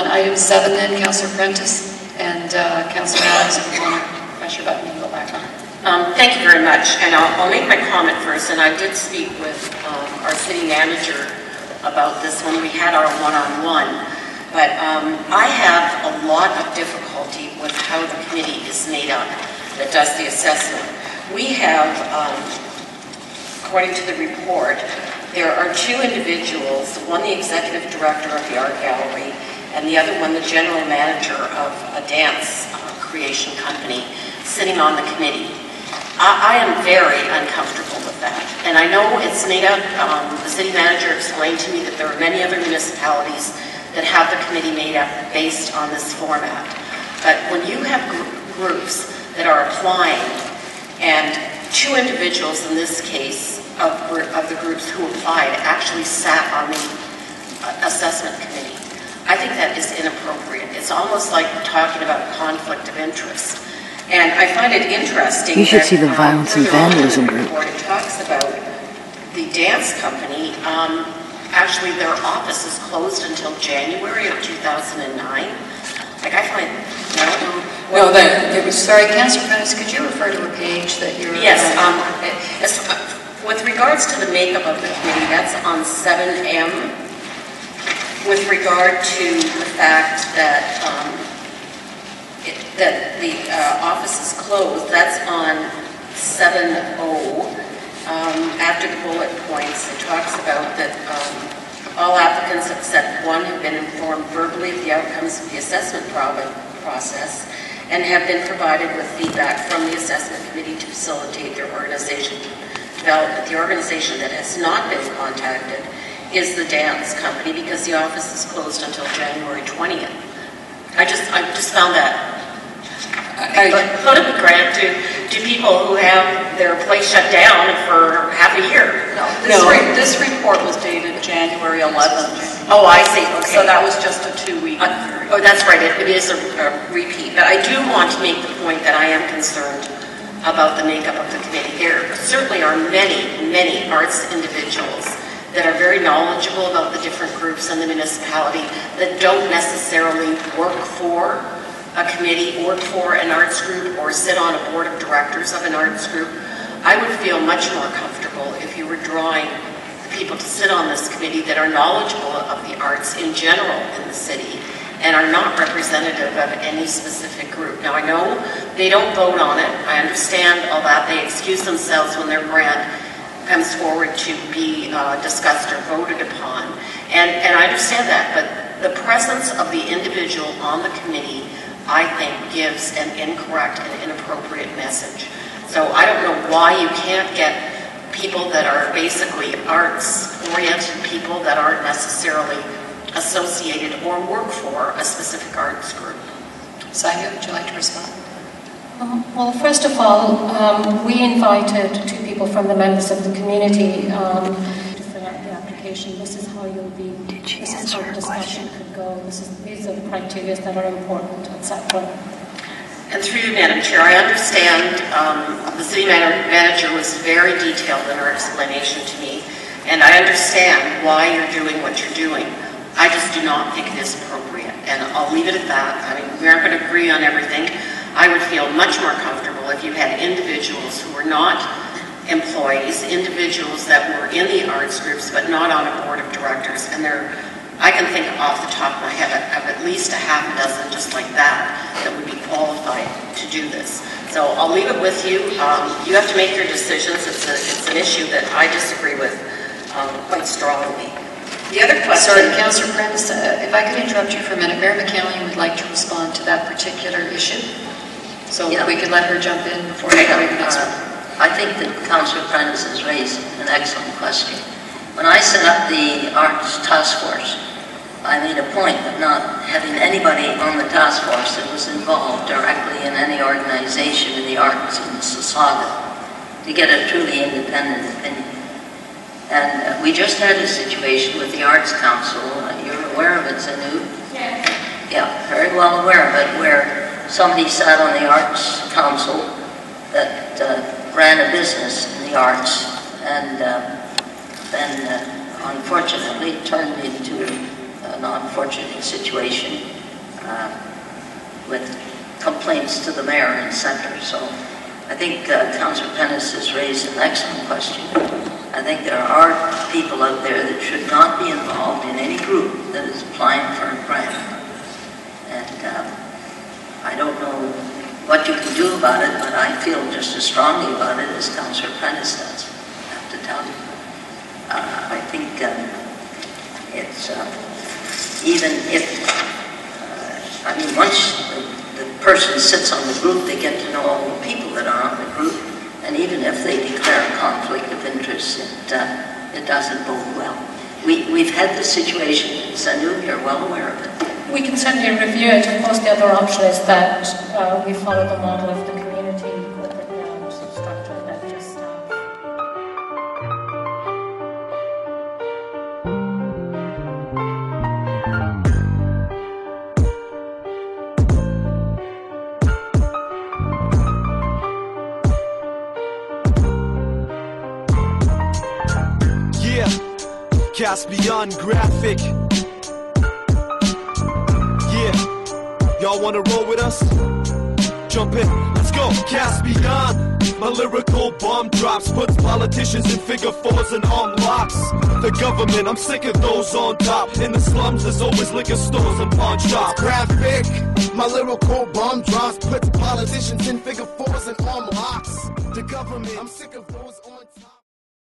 On item 7 then, Councillor Prentice and Councillor Adams, if you want to press your button and go back on. Thank you very much, and I'll make my comment first. And I did speak with our city manager about this when we had our one-on-one, but I have a lot of difficulty with how the committee is made up that does the assessment. We have, according to the report, there are 2 individuals, one the executive director of the art gallery, and the other one the general manager of a dance creation company, sitting on the committee. I am very uncomfortable with that. And I know it's made up, the city manager explained to me that there are many other municipalities that have the committee made up based on this format. But when you have groups that are applying, and 2 individuals in this case of the groups who applied actually sat on the assessment committee, I think that is inappropriate. It's almost like talking about conflict of interest. And I find it interesting. You should see the violence and vandalism group. It talks about the dance company. Actually, their office is closed until January of 2009. Like, I find, no, it was, sorry, Councillor Prentice, could you refer to a page that you're... Yes, with regards to the makeup of the committee, that's on 7M. With regard to the fact that the office is closed, that's on 7O. After the bullet points, it talks about that all applicants except one have been informed verbally of the outcomes of the assessment process and have been provided with feedback from the assessment committee to facilitate their organization development. The organization that has not been contacted is the dance company because the office is closed until January 20th. I just found that thought it'd be grand to people who have their place shut down for half a year. This report was dated January 11th. Oh, I see. Okay. So that was just a 2-week period. Oh, that's right. It is a repeat. But I do want to make the point that I am concerned about the makeup of the committee. There certainly are many, many arts individuals that are very knowledgeable about the different groups in the municipality that don't necessarily work for a committee, work for an arts group, or sit on a board of directors of an arts group. I would feel much more comfortable if you were drawing people to sit on this committee that are knowledgeable of the arts in general in the city and are not representative of any specific group. Now, I know they don't vote on it. I understand all that. They excuse themselves when their grant comes forward to be discussed or voted upon. And I understand that, but the presence of the individual on the committee, I think, gives an incorrect and inappropriate message. So I don't know why you can't get people that are basically arts-oriented people that aren't necessarily associated or work for a specific arts group. Sonia, would you like to respond? Well, first of all, we invited 2 people from the members of the community to fill out the application. This is how you'll be, this is how the discussion could go. These are the criteria that are important, etc. And through you, Madam Chair, I understand the city manager was very detailed in her explanation to me, and I understand why you're doing what you're doing. I just do not think it is appropriate, and I'll leave it at that. I mean, we aren't going to agree on everything. I would feel much more comfortable if you had individuals who were not employees, individuals that were in the arts groups but not on a board of directors. And I can think off the top of my head of at least a half a dozen just like that would be qualified to do this. So I'll leave it with you. You have to make your decisions. It's an issue that I disagree with quite strongly. The other question... Sorry, Councillor Prentice, if I could interrupt you for a minute. Mayor McCallion would like to respond to that particular issue. So we can let her jump in before we go to the next one. I think that Councillor Prentice has raised an excellent question. When I set up the Arts Task Force, I made a point of not having anybody on the task force that was involved directly in any organization in the arts in Mississauga to get a truly independent opinion. And we just had a situation with the Arts Council. You're aware of it, Zanu? Yeah, very well aware of it, where somebody sat on the Arts Council that ran a business in the arts and then unfortunately turned into an unfortunate situation with complaints to the mayor and center. So I think Councillor Prentice has raised an excellent question. I think there are people out there that should not be involved in any group that is applying for a grant. And I don't know what you can do about it, but I feel just as strongly about it as Councillor Prentice does, I have to tell you. I think it's, even if, I mean, once the person sits on the group, they get to know all the people that are on the group, and even if they declare a conflict of interest, it doesn't bode well. We've had this situation in Sanu, you're well aware of it. We can certainly review it. Of course, the other option is that we follow the model of the community corporate grant structure that just Caspian graphic. Yeah, y'all wanna roll with us? Jump in, let's go. Caspian, my lyrical bomb drops, puts politicians in figure fours and arm locks. The government, I'm sick of those on top. In the slums, there's always liquor stores and pawn shops. Graphic, my lyrical bomb drops, puts politicians in figure fours and arm locks. The government, I'm sick of those on